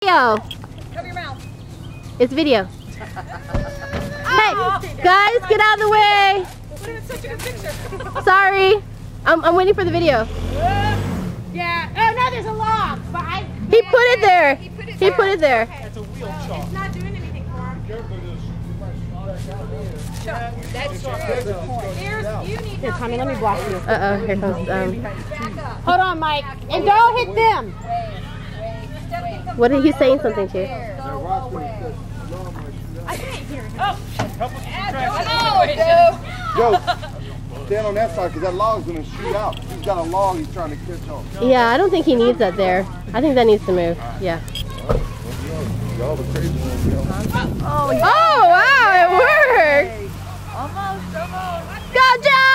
Yo. Cover your mouth. It's video. Hey, guys, get out of the way. It's such a good picture. Sorry. I'm waiting for the video. Yeah. Oh no, there's a log. But He put it there. He put it there. Okay. It's a wheel chalk. It's not doing anything for him. That's true. You need Here, Tommy, let me block you. Uh-oh, here comes, Hold on, Mike. And don't hit them. what did he saying something to you? I can't hear him. Yo, stand on that side because that log's going to shoot out. He's got a log he's trying to catch on. Yeah, I don't think he needs that there. I think that needs to move. Yeah. Y'all the crazy ones, yo. Oh, wow, it worked. Almost. Go, Jack!